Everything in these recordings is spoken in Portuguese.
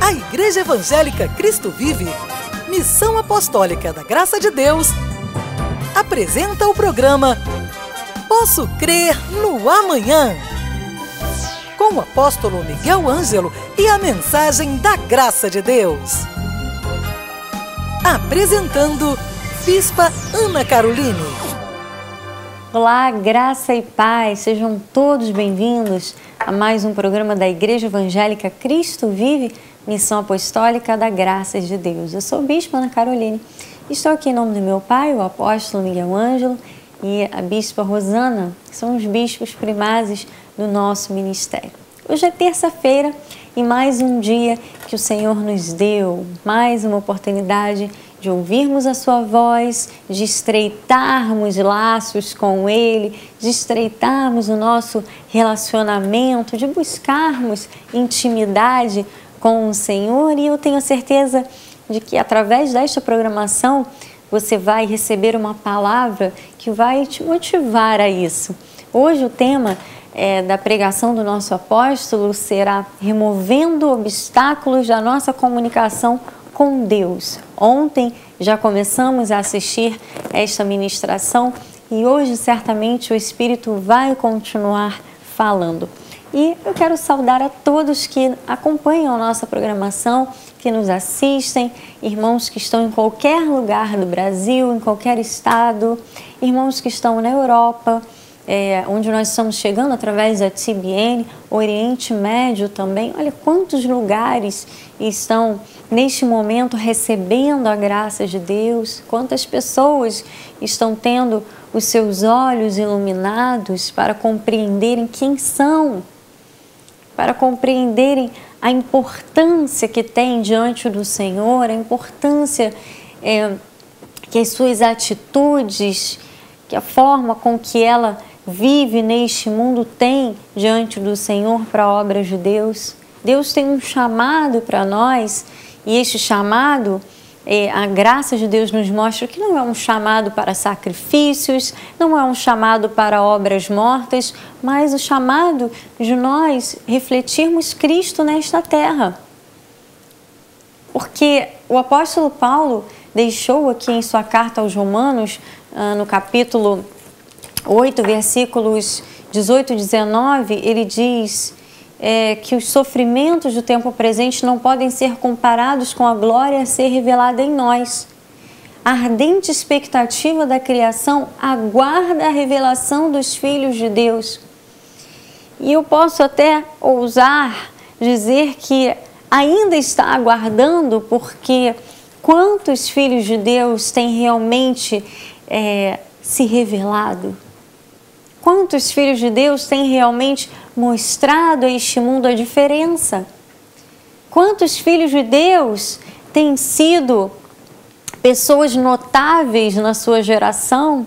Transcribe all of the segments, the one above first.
A Igreja Evangélica Cristo Vive, Missão Apostólica da Graça de Deus, apresenta o programa Posso Crer no Amanhã, com o apóstolo Miguel Ângelo e a mensagem da Graça de Deus. Apresentando Bispa Ana Caroline. Olá, graça e paz, sejam todos bem-vindos a mais um programa da Igreja Evangélica Cristo Vive, Missão Apostólica da Graça de Deus. Eu sou Bispa Ana Caroline, estou aqui em nome do meu pai, o apóstolo Miguel Ângelo, e a Bispa Rosana, que são os bispos primazes do nosso ministério. Hoje é terça-feira e mais um dia que o Senhor nos deu, mais uma oportunidade de ouvirmos a sua voz, de estreitarmos laços com Ele, de estreitarmos o nosso relacionamento, de buscarmos intimidade com o Senhor. E eu tenho certeza de que através desta programação você vai receber uma palavra que vai te motivar a isso. Hoje o tema da pregação do nosso apóstolo será removendo obstáculos da nossa comunicação com Deus. Ontem já começamos a assistir esta ministração e hoje certamente o Espírito vai continuar falando. E eu quero saudar a todos que acompanham a nossa programação, que nos assistem, irmãos que estão em qualquer lugar do Brasil, em qualquer estado, irmãos que estão na Europa, onde nós estamos chegando através da TBN, Oriente Médio também. Olha quantos lugares estão neste momento recebendo a graça de Deus, quantas pessoas estão tendo os seus olhos iluminados para compreenderem quem são, para compreenderem a importância que tem diante do Senhor, a importância que as suas atitudes, que a forma com que ela vive neste mundo tem diante do Senhor para a obra de Deus. Deus tem um chamado para nós e este chamado, a graça de Deus nos mostra que não é um chamado para sacrifícios, não é um chamado para obras mortas, mas o chamado de nós refletirmos Cristo nesta terra. Porque o apóstolo Paulo deixou aqui em sua carta aos Romanos, no capítulo 8, versículos 18 e 19, ele diz que os sofrimentos do tempo presente não podem ser comparados com a glória a ser revelada em nós. A ardente expectativa da criação aguarda a revelação dos filhos de Deus. E eu posso até ousar dizer que ainda está aguardando, porque quantos filhos de Deus têm realmente se revelado? Quantos filhos de Deus têm realmente mostrado a este mundo a diferença? Quantos filhos de Deus têm sido pessoas notáveis na sua geração?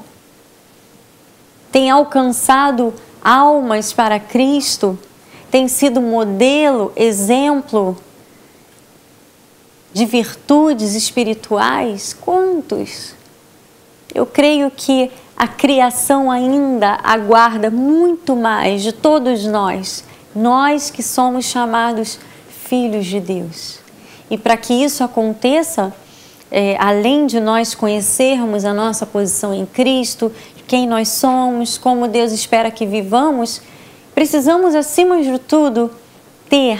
Têm alcançado almas para Cristo? Têm sido modelo, exemplo de virtudes espirituais? Quantos? Eu creio que a criação ainda aguarda muito mais de todos nós, nós que somos chamados filhos de Deus. E para que isso aconteça, além de nós conhecermos a nossa posição em Cristo, quem nós somos, como Deus espera que vivamos, precisamos, acima de tudo, ter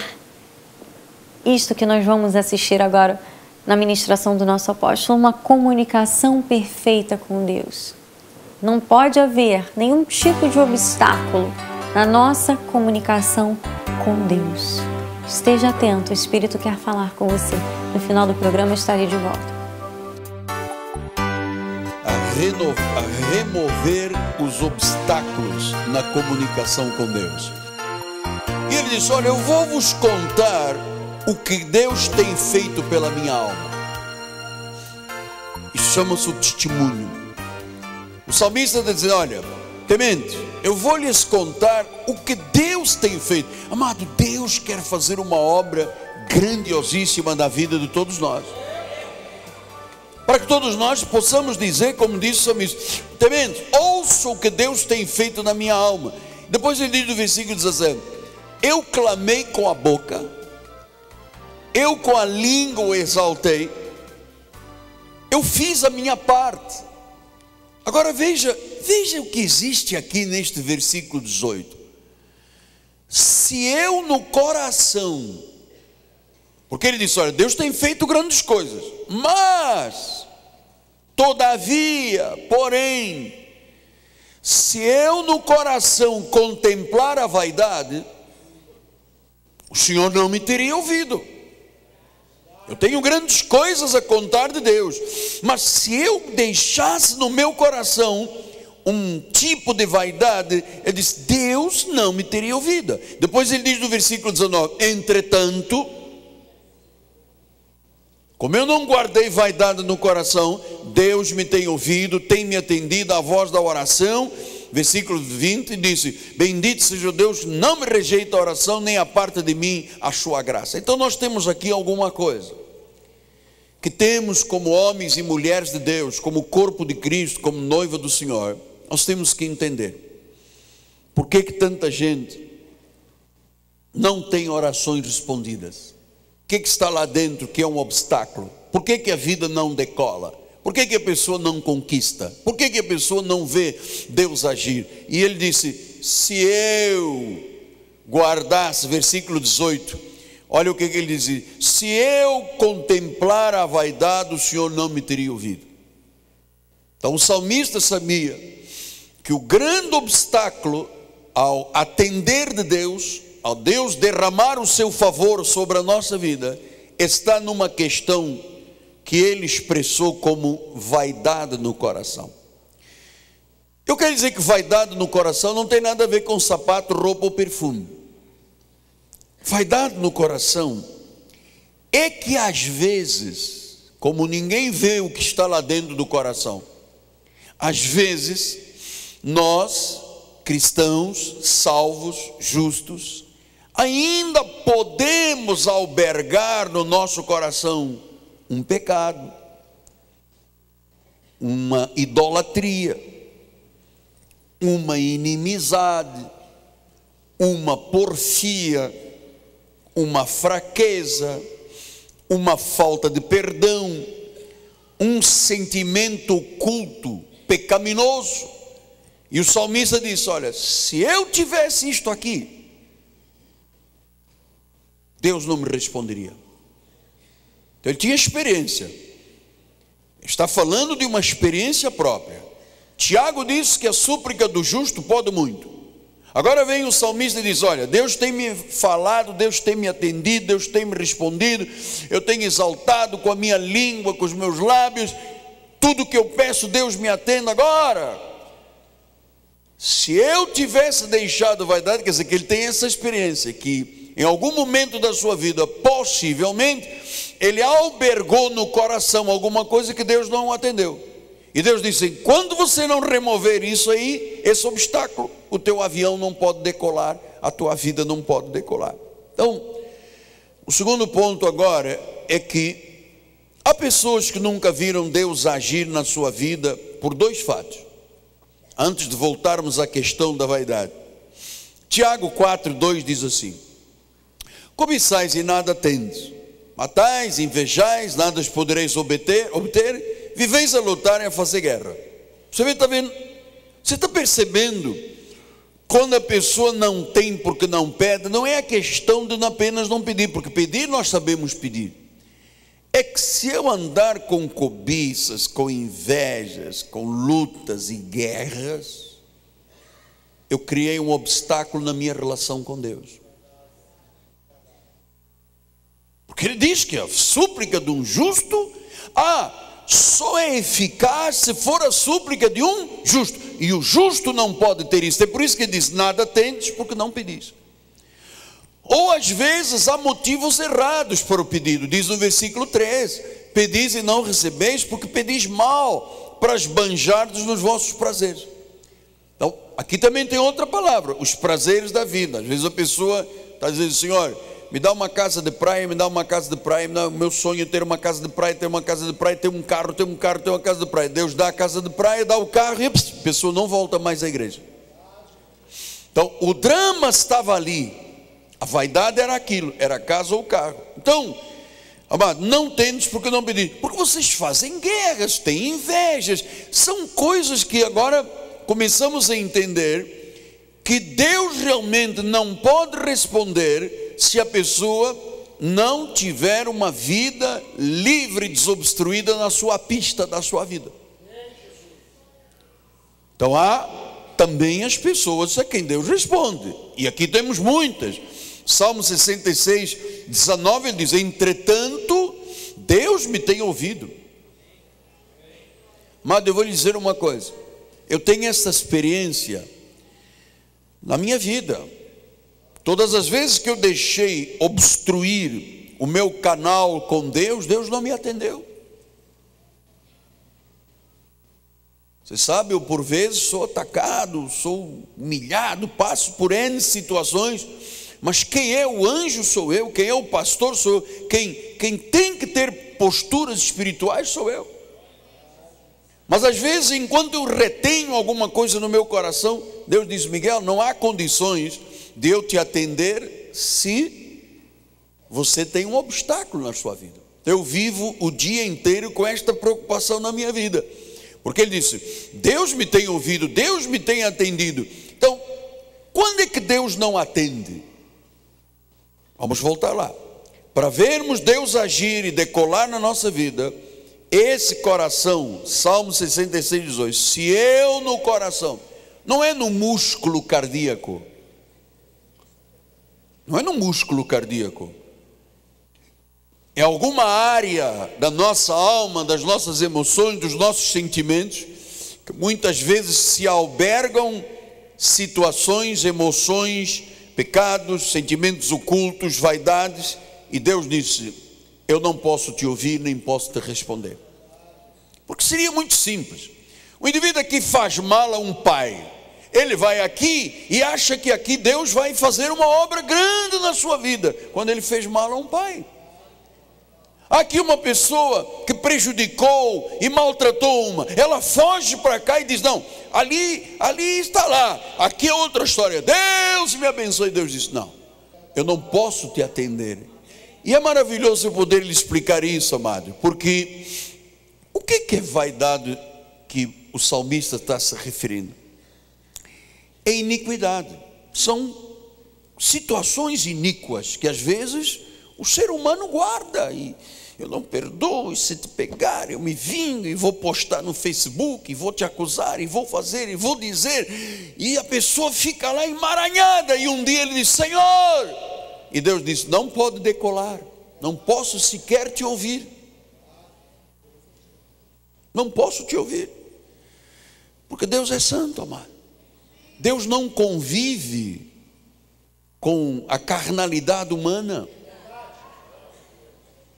isto que nós vamos assistir agora na ministração do nosso apóstolo, uma comunicação perfeita com Deus. Não pode haver nenhum tipo de obstáculo na nossa comunicação com Deus. Esteja atento, o Espírito quer falar com você. No final do programa eu estarei de volta. A remover os obstáculos na comunicação com Deus. E ele disse: olha, eu vou vos contar o que Deus tem feito pela minha alma. Isso chama-se o testemunho. O salmista está dizendo: olha, temente, eu vou lhes contar o que Deus tem feito. Amado, Deus quer fazer uma obra grandiosíssima na vida de todos nós, para que todos nós possamos dizer, como disse o salmista: temente, ouça o que Deus tem feito na minha alma. Depois ele diz no versículo 17: eu clamei com a boca eu com a língua o exaltei, eu fiz a minha parte. Agora veja o que existe aqui neste versículo 18. Se eu no coração, porque ele disse, olha, Deus tem feito grandes coisas, mas, todavia, porém, se eu no coração contemplar a vaidade, o Senhor não me teria ouvido. Eu tenho grandes coisas a contar de Deus, mas se eu deixasse no meu coração um tipo de vaidade, ele diz, Deus não me teria ouvido. Depois ele diz no versículo 19, entretanto, como eu não guardei vaidade no coração, Deus me tem ouvido, tem me atendido à voz da oração. Versículo 20 disse, bendito seja Deus, não me rejeita a oração, nem aparta de mim a sua graça. Então nós temos aqui alguma coisa, que temos como homens e mulheres de Deus, como corpo de Cristo, como noiva do Senhor, nós temos que entender, por que tanta gente não tem orações respondidas? O que está lá dentro que é um obstáculo? Por que a vida não decola? Por que a pessoa não conquista? Por que a pessoa não vê Deus agir? E ele disse, se eu guardasse, versículo 18, olha o que ele dizia, se eu contemplar a vaidade, o Senhor não me teria ouvido. Então o salmista sabia que o grande obstáculo ao atender de Deus, ao Deus derramar o seu favor sobre a nossa vida, está numa questão que ele expressou como vaidade no coração. Eu quero dizer que vaidade no coração não tem nada a ver com sapato, roupa ou perfume. Vaidade no coração é que às vezes, como ninguém vê o que está lá dentro do coração, às vezes nós, cristãos, salvos, justos, ainda podemos albergar no nosso coração um pecado, uma idolatria, uma inimizade, uma porfia, uma fraqueza, uma falta de perdão, um sentimento oculto, pecaminoso. E o salmista disse, olha, se eu tivesse isto aqui, Deus não me responderia. Então ele tinha experiência, está falando de uma experiência própria. Tiago disse que a súplica do justo pode muito. Agora vem o salmista e diz, olha, Deus tem me falado, Deus tem me atendido, Deus tem me respondido, eu tenho exaltado com a minha língua, com os meus lábios, tudo que eu peço Deus me atende. Agora, se eu tivesse deixado vaidade, quer dizer que ele tem essa experiência, que em algum momento da sua vida, possivelmente, ele albergou no coração alguma coisa que Deus não atendeu. E Deus disse, quando você não remover isso aí, esse obstáculo, o teu avião não pode decolar, a tua vida não pode decolar. Então, o segundo ponto agora é que há pessoas que nunca viram Deus agir na sua vida por dois fatos. Antes de voltarmos à questão da vaidade, Tiago 4:2 diz assim, cobiçais e nada tendes, matais, invejais, nada podereis obter, viveis a lutar e a fazer guerra. Você está vendo? Você está percebendo? Quando a pessoa não tem porque não pede, não é a questão de apenas não pedir, porque pedir nós sabemos pedir. É que se eu andar com cobiças, com invejas, com lutas e guerras, eu criei um obstáculo na minha relação com Deus. Porque ele diz que a súplica de um justo, só é eficaz se for a súplica de um justo. E o justo não pode ter isso. É por isso que ele diz, nada tendes porque não pedis. Ou às vezes há motivos errados para o pedido. Diz no versículo 3, pedis e não recebeis porque pedis mal, para esbanjardes nos vossos prazeres. Então, aqui também tem outra palavra, os prazeres da vida. Às vezes a pessoa está dizendo, Senhor, me dá uma casa de praia, me dá uma casa de praia, meu sonho é ter uma casa de praia, ter uma casa de praia, ter um carro, ter uma casa de praia. Deus dá a casa de praia, dá o carro e a pessoa não volta mais à igreja. Então, o drama estava ali. A vaidade era aquilo, era a casa ou o carro. Então, Amado, não tendes porque não pedis. Porque vocês fazem guerras, têm invejas. São coisas que agora começamos a entender que Deus realmente não pode responder se a pessoa não tiver uma vida livre, desobstruída na sua pista da sua vida. Então há também as pessoas a quem Deus responde. E aqui temos muitas. Salmo 66, 19, ele diz: entretanto, Deus me tem ouvido. Mas eu vou lhe dizer uma coisa. Eu tenho essa experiência na minha vida. Todas as vezes que eu deixei obstruir o meu canal com Deus, Deus não me atendeu. Você sabe, eu por vezes sou atacado, sou humilhado, passo por N situações, mas quem é o anjo sou eu, quem é o pastor sou eu, quem tem que ter posturas espirituais sou eu. Mas às vezes, enquanto eu retenho alguma coisa no meu coração, Deus diz: Miguel, não há condições de eu te atender se você tem um obstáculo na sua vida. Eu vivo o dia inteiro com esta preocupação na minha vida, porque ele disse: Deus me tem ouvido, Deus me tem atendido. Então, quando é que Deus não atende? Vamos voltar lá. Para vermos Deus agir e decolar na nossa vida, esse coração, Salmo 66, 18, se eu no coração, não é no músculo cardíaco, não é no músculo cardíaco, é alguma área da nossa alma, das nossas emoções, dos nossos sentimentos, que muitas vezes se albergam situações, emoções, pecados, sentimentos ocultos, vaidades, e Deus disse: eu não posso te ouvir, nem posso te responder. Porque seria muito simples. O indivíduo aqui faz mal a um pai, ele vai aqui e acha que aqui Deus vai fazer uma obra grande na sua vida, quando ele fez mal a um pai. Aqui uma pessoa que prejudicou e maltratou uma, ela foge para cá e diz: não, ali está lá, aqui é outra história, Deus me abençoe. Deus diz: não, eu não posso te atender. E é maravilhoso eu poder lhe explicar isso, amado, porque o que é vaidade que o salmista está se referindo? É iniquidade, são situações iníquas que às vezes o ser humano guarda, e eu não perdoo, e se te pegar eu me vingo, e vou postar no Facebook, e vou te acusar, e vou fazer, e vou dizer, e a pessoa fica lá emaranhada, e um dia ele diz: Senhor, e Deus diz: não pode decolar, não posso sequer te ouvir, não posso te ouvir, porque Deus é santo, amado. Deus não convive com a carnalidade humana.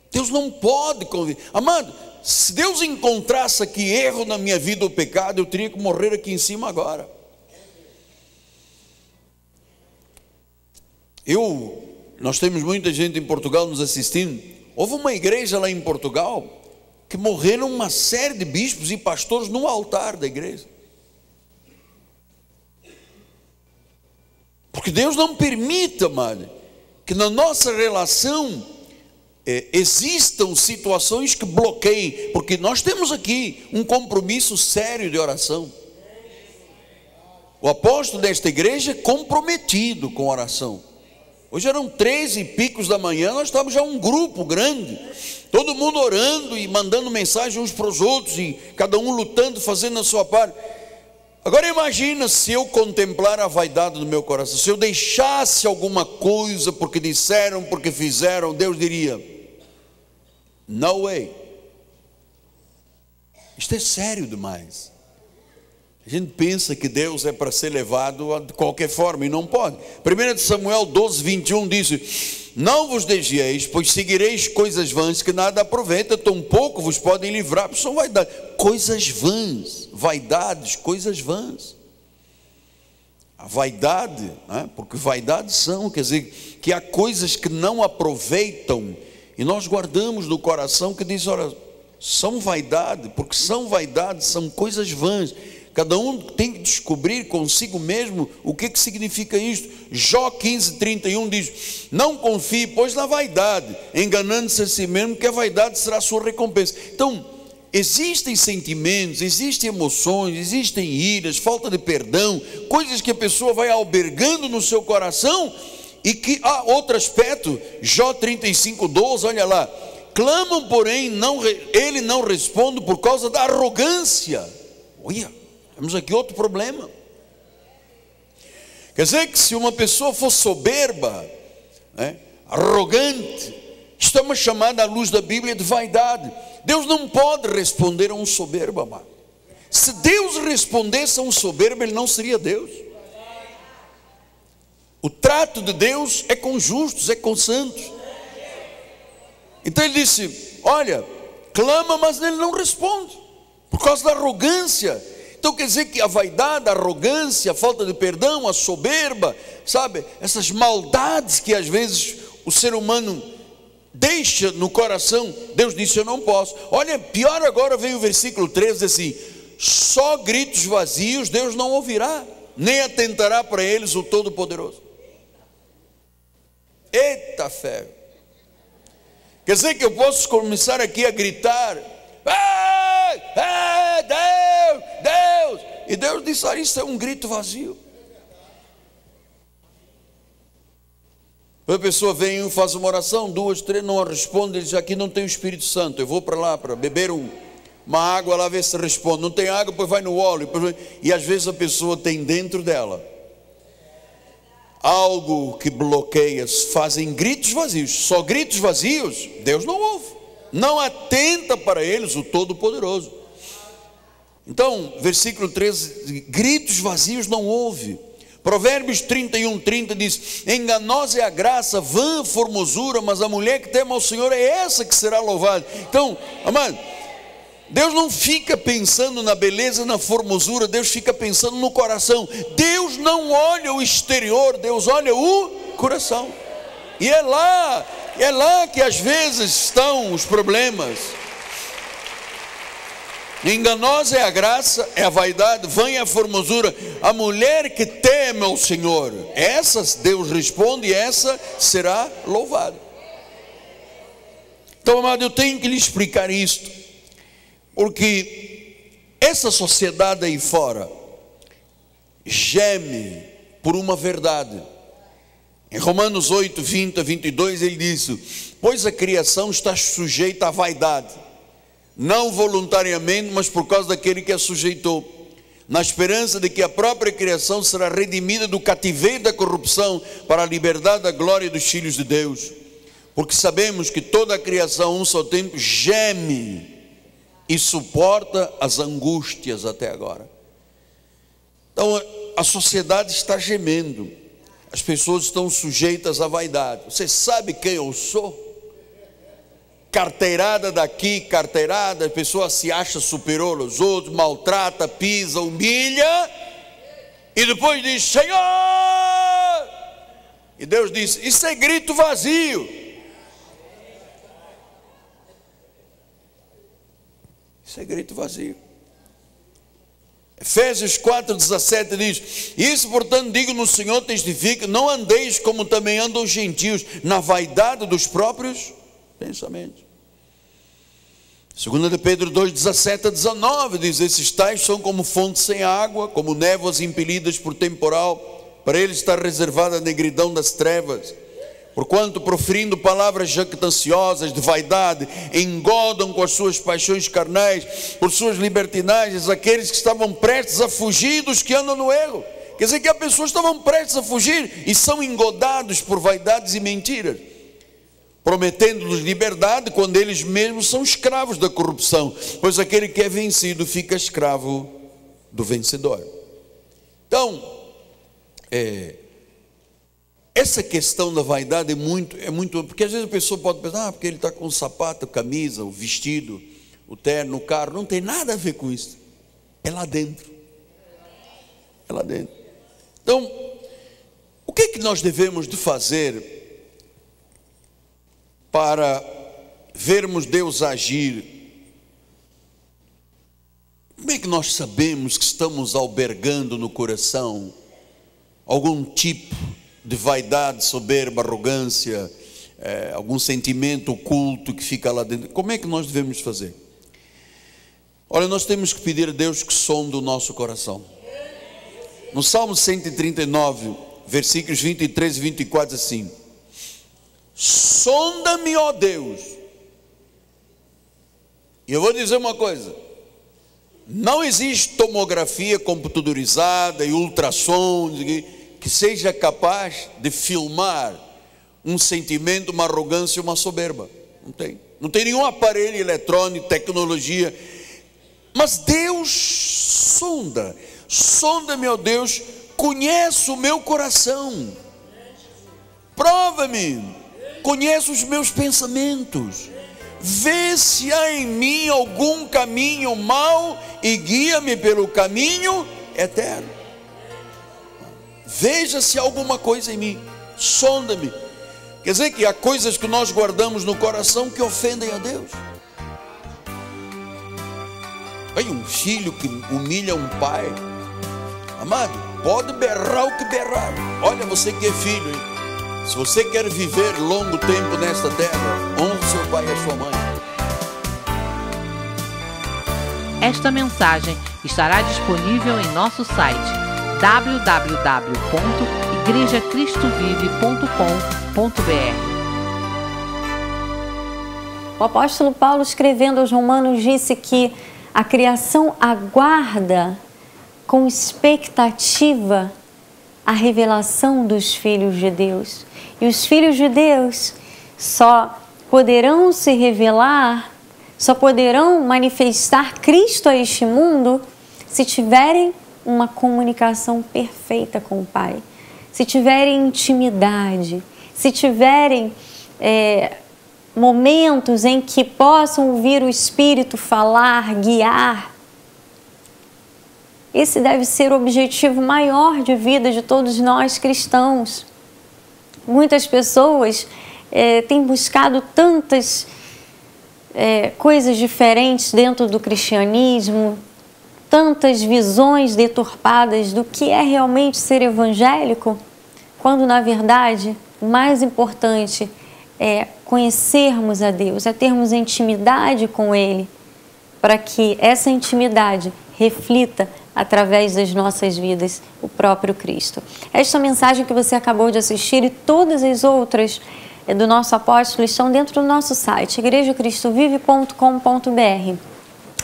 Deus não pode conviver. Amado, se Deus encontrasse aqui erro na minha vida ou pecado, eu teria que morrer aqui em cima agora. Nós temos muita gente em Portugal nos assistindo. Houve uma igreja lá em Portugal que morreram uma série de bispos e pastores no altar da igreja. Porque Deus não permite, amado, que na nossa relação existam situações que bloqueiem, porque nós temos aqui um compromisso sério de oração. O apóstolo desta igreja é comprometido com oração. Hoje eram 13 e picos da manhã, nós estávamos já um grupo grande, todo mundo orando e mandando mensagem uns para os outros, e cada um lutando, fazendo a sua parte. Agora imagina se eu contemplar a vaidade do meu coração, se eu deixasse alguma coisa porque disseram, porque fizeram, Deus diria: no way. Isto é sério demais. A gente pensa que Deus é para ser levado de qualquer forma, e não pode. 1 Samuel 12, 21 diz: não vos desvieis, pois seguireis coisas vãs que nada aproveita, tampouco vos podem livrar, porque são vaidades. Coisas vãs, vaidades, coisas vãs. A vaidade, né? Porque vaidades são, quer dizer, que há coisas que não aproveitam, e nós guardamos no coração que diz: olha, são vaidade, porque são vaidades, são coisas vãs, Cada um tem que descobrir consigo mesmo o que significa isto. Jó 15:31 diz: não confie, pois, na vaidade, enganando-se a si mesmo, que a vaidade será a sua recompensa. Então, existem sentimentos, existem emoções, existem iras, falta de perdão, coisas que a pessoa vai albergando no seu coração, e que há outro aspecto. Jó 35:12, olha lá: clamam, porém ele não responde por causa da arrogância. Olha, temos aqui outro problema. Quer dizer que se uma pessoa for soberba, arrogante, isto é uma chamada à luz da Bíblia de vaidade. Deus não pode responder a um soberbo, amado. Se Deus respondesse a um soberbo, ele não seria Deus. O trato de Deus é com justos, é com santos. Então ele disse: olha, clama, mas ele não responde, por causa da arrogância. Então quer dizer que a vaidade, a arrogância, a falta de perdão, a soberba, sabe, essas maldades que às vezes o ser humano deixa no coração, Deus disse: eu não posso. Olha, pior agora vem o versículo 13, assim: só gritos vazios Deus não ouvirá, nem atentará para eles o Todo-Poderoso. Eita fé! Quer dizer que eu posso começar aqui a gritar: Deus, Deus! E Deus disse: isso é um grito vazio. A pessoa vem, faz uma oração, 2, 3, não responde, ele diz: aqui não tem o Espírito Santo, eu vou para lá para beber uma água lá, ver se responde. Não tem água, depois vai no óleo, e às vezes a pessoa tem dentro dela algo que bloqueia, fazem gritos vazios. Só gritos vazios Deus não ouve, não atenta para eles o Todo-Poderoso. Então, versículo 13: gritos vazios não ouve. Provérbios 31:30 diz: enganosa é a graça, vã a formosura, mas a mulher que teme ao Senhor é essa que será louvada. Então, amado, Deus não fica pensando na beleza, na formosura, Deus fica pensando no coração. Deus não olha o exterior, Deus olha o coração. E é lá que às vezes estão os problemas. Enganosa é a graça, é a vaidade, vã é a formosura, a mulher que teme ao Senhor, essa Deus responde, e essa será louvada. Então, amado, eu tenho que lhe explicar isto, porque essa sociedade aí fora geme por uma verdade. Em Romanos 8:20-22 ele diz: pois a criação está sujeita à vaidade, não voluntariamente, mas por causa daquele que a sujeitou, na esperança de que a própria criação será redimida do cativeiro da corrupção para a liberdade da glória dos filhos de Deus. Porque sabemos que toda a criação a um só tempo geme e suporta as angústias até agora. Então a sociedade está gemendo, as pessoas estão sujeitas à vaidade. Você sabe quem eu sou? Carteirada daqui, carteirada, a pessoa se acha superior aos outros, maltrata, pisa, humilha, e depois diz: Senhor! E Deus diz: isso é grito vazio. Isso é grito vazio. Efésios 4:17 diz: isso, portanto, digo no Senhor, testifica, não andeis como também andam os gentios, na vaidade dos próprios pensamentos. 2 de Pedro 2:17-19 diz: esses tais são como fontes sem água, como névoas impelidas por temporal, para eles está reservada a negridão das trevas. Porquanto, proferindo palavras jactanciosas de vaidade, engodam com as suas paixões carnais, por suas libertinagens, aqueles que estavam prestes a fugir dos que andam no erro. Quer dizer que as pessoas estavam prestes a fugir e são engodados por vaidades e mentiras, prometendo-nos liberdade quando eles mesmos são escravos da corrupção, pois aquele que é vencido fica escravo do vencedor. Então, essa questão da vaidade é muito, porque às vezes a pessoa pode pensar: porque ele está com o sapato, a camisa, o vestido, o terno, o carro. Não tem nada a ver com isso, é lá dentro, é lá dentro. Então, o que é que nós devemos de fazer para vermos Deus agir? Como é que que nós sabemos que estamos albergando no coração algum tipo de vaidade, soberba, arrogância, algum sentimento oculto que fica lá dentro? Como é que nós devemos fazer? Olha, nós temos que pedir a Deus que sonde o nosso coração. No Salmo 139, versículos 23 e 24, assim: sonda-me, ó Deus. E eu vou dizer uma coisa: não existe tomografia computadorizada e ultrassom que seja capaz de filmar um sentimento, uma arrogância, uma soberba. Não tem nenhum aparelho eletrônico, tecnologia. Mas Deus sonda-me, ó Deus, conhece o meu coração, prova-me, conhece os meus pensamentos, vê se há em mim algum caminho mau e guia-me pelo caminho eterno. Veja se há alguma coisa em mim, sonda-me. Quer dizer que há coisas que nós guardamos no coração que ofendem a Deus. Aí um filho que humilha um pai, amado, pode berrar o que berrar. Olha, você que é filho, hein? Se você quer viver longo tempo nesta terra, honre seu pai e a sua mãe. Esta mensagem estará disponível em nosso site www.igrejacristovive.com.br. O apóstolo Paulo, escrevendo aos Romanos, disse que a criação aguarda com expectativa a revelação dos filhos de Deus. E os filhos de Deus só poderão se revelar, só poderão manifestar Cristo a este mundo se tiverem uma comunicação perfeita com o Pai, se tiverem intimidade, se tiverem momentos em que possam ouvir o Espírito falar, guiar. Esse deve ser o objetivo maior de vida de todos nós cristãos. Muitas pessoas têm buscado tantas coisas diferentes dentro do cristianismo, tantas visões deturpadas do que é realmente ser evangélico, quando na verdade o mais importante é conhecermos a Deus, é termos intimidade com Ele, para que essa intimidade reflita através das nossas vidas o próprio Cristo. Esta mensagem que você acabou de assistir e todas as outras do nosso apóstolo estão dentro do nosso site, igrejacristovive.com.br.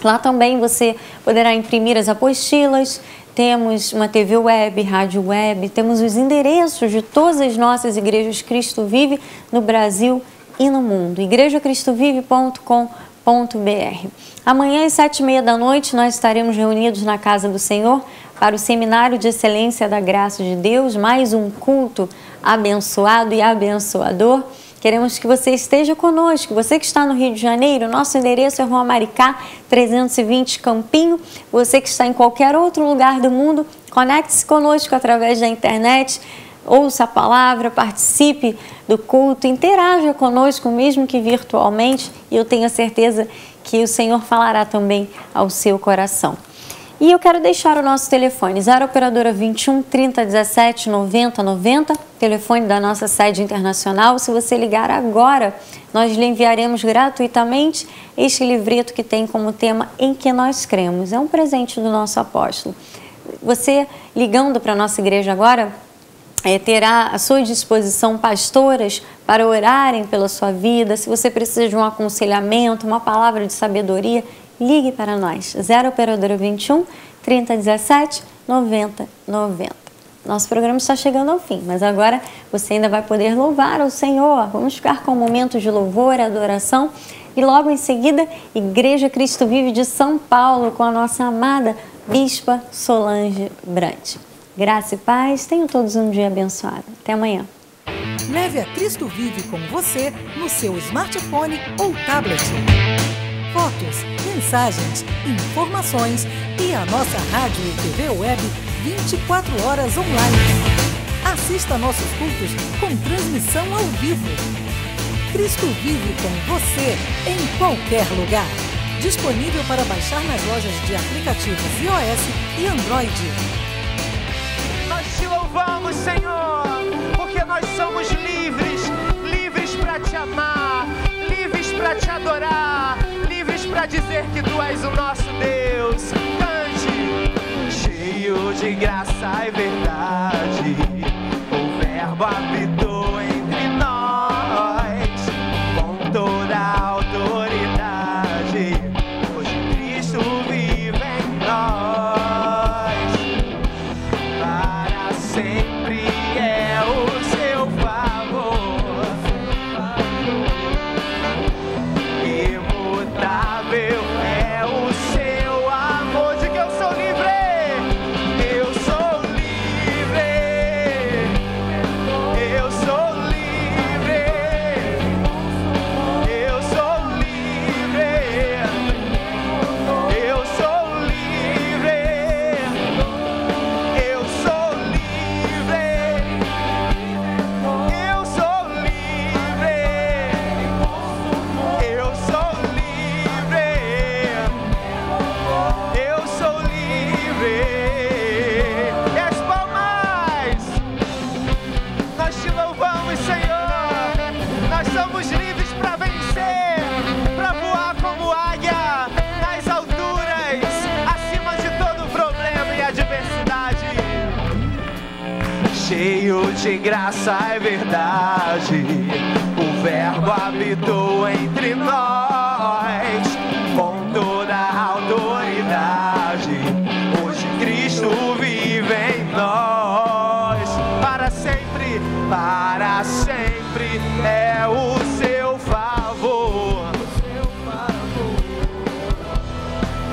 Lá também você poderá imprimir as apostilas. Temos uma TV web, rádio web, temos os endereços de todas as nossas igrejas Cristo Vive no Brasil e no mundo. igrejacristovive.com.br. Amanhã às 7h30 da noite nós estaremos reunidos na Casa do Senhor para o Seminário de Excelência da Graça de Deus, mais um culto abençoado e abençoador. Queremos que você esteja conosco. Você que está no Rio de Janeiro, nosso endereço é Rua Maricá, 320 Campinho. Você que está em qualquer outro lugar do mundo, conecte-se conosco através da internet, ouça a palavra, participe do culto, interaja conosco, mesmo que virtualmente, e eu tenho a certeza que o Senhor falará também ao seu coração. E eu quero deixar o nosso telefone, 0 operadora 21 30 17 90 90, telefone da nossa sede internacional. Se você ligar agora, nós lhe enviaremos gratuitamente este livreto que tem como tema Em que Nós Cremos. É um presente do nosso apóstolo. Você ligando para a nossa igreja agora, terá à sua disposição pastoras para orarem pela sua vida. Se você precisa de um aconselhamento, uma palavra de sabedoria, ligue para nós, 0 operadora 21 30 17 90 90. Nosso programa está chegando ao fim, mas agora você ainda vai poder louvar ao Senhor. Vamos ficar com momentos de louvor e adoração e logo em seguida, Igreja Cristo Vive de São Paulo com a nossa amada Bispa Solange Brant. Graça e paz, tenham todos um dia abençoado. Até amanhã. Leve a Cristo Vive com você no seu smartphone ou tablet. Fotos, mensagens, informações e a nossa rádio e TV web 24 horas online. Assista nossos cultos com transmissão ao vivo. Cristo Vive com você em qualquer lugar. Disponível para baixar nas lojas de aplicativos iOS e Android. Nós te louvamos, Senhor, porque nós somos livres, livres para te amar, livres para te adorar, livres para dizer que tu és o nosso Deus. Cante! Cheio de graça e verdade, o Verbo habitou entre nós, com toda a autoridade, hoje Cristo vive em nós, para sempre é o seu favor, imutável é o seu amor. De que eu sou livre, eu sou livre, eu sou livre, eu sou livre, eu sou livre, eu sou livre, eu sou livre, eu sou livre, eu sou livre. E as palmas, nós te louvamos, Senhor. Nós somos livres para vencer, para voar como águia nas alturas, acima de todo problema e adversidade. Cheio de graça e verdade, o Verbo habitou entre nós, com toda a autoridade, hoje Cristo vive em nós, para sempre é o seu favor,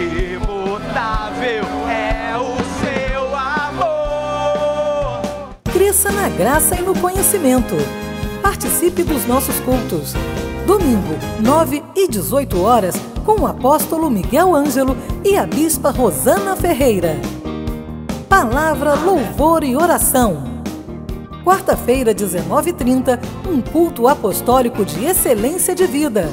imutável é o seu amor. Cresça na graça e no conhecimento. Participe dos nossos cultos. Domingo, 9 e 18 horas, com o apóstolo Miguel Ângelo e a bispa Rosana Ferreira. Palavra, louvor e oração. Quarta-feira, 19h30, um culto apostólico de excelência de vida.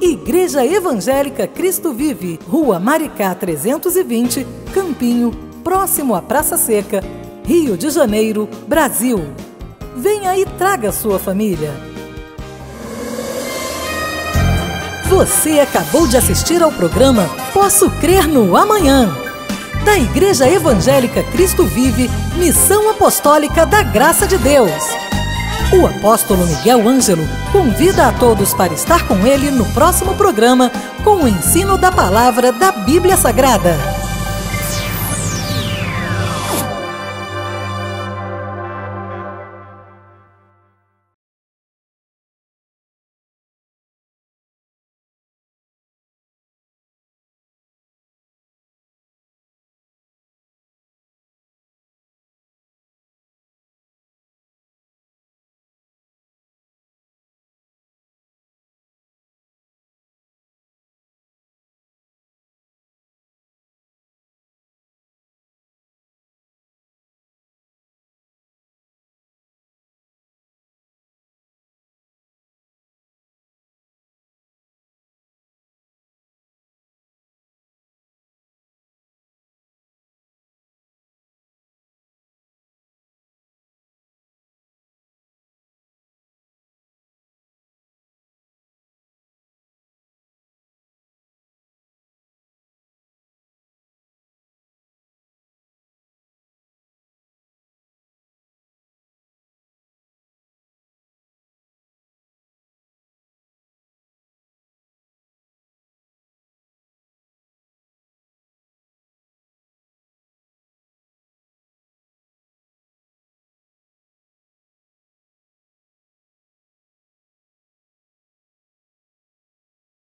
Igreja Evangélica Cristo Vive, Rua Maricá 320, Campinho, próximo à Praça Seca, Rio de Janeiro, Brasil. Venha e traga sua família. Você acabou de assistir ao programa Posso Crer no Amanhã, da Igreja Evangélica Cristo Vive, Missão Apostólica da Graça de Deus. O apóstolo Miguel Ângelo convida a todos para estar com ele no próximo programa com o ensino da palavra da Bíblia Sagrada.